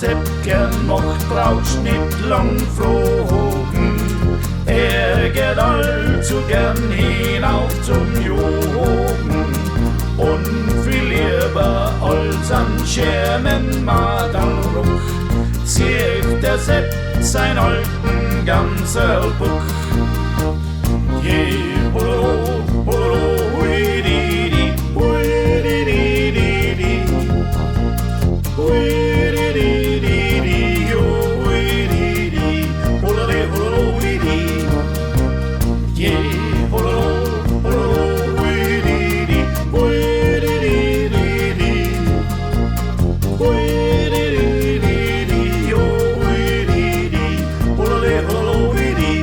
Sepp gern macht, brauchst nicht lang flogen. Er geht allzu gern hinauf zum Jogen und viel lieber als an schönen Madelruck zieht der Sepp sein alten Gamserbuck. Je, bololo, bololo, hui di di, hui di di di di, hui di di di di, yo, hui di di, bololo, bololo, hui di, je, bololo, bololo, hui di di, hui di di di di, hui di di di di, yo, hui di di, bololo, bololo, hui di.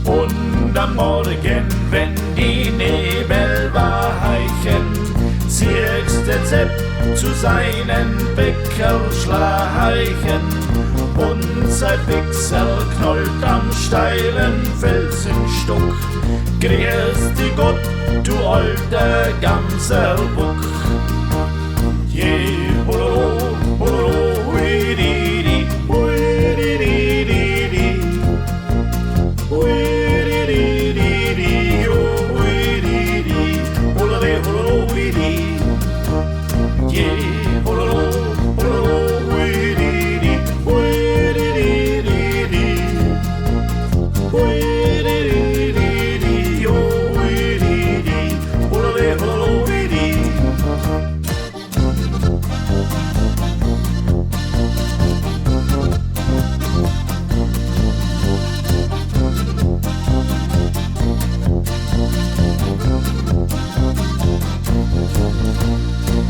Und am Morgen, wenn die Nebel weichen, ziehst der Sepp zu seinen Bäcker schleichen. Und sein Wichsel knollt am steilen Felsenstuck. Grüß dich Gott, du alter Gamserbuck. Je, bololo, bololo, hui di di, hui di di di di, hui.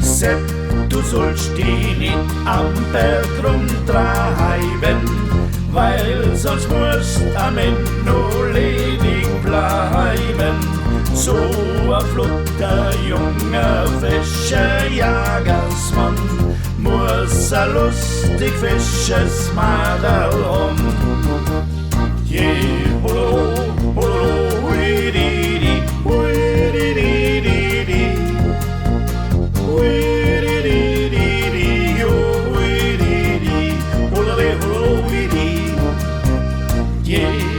Sepp, du sollst dich nicht am Berg rumtreiben, weil sonst musst am Ende nur ledig bleiben. So ein flotter, junger, fescher Jagersmann muss ein lustig, fesches Madel haben. Je, bololo, bololo, hui di di, hui di di di di, hui. Yeah,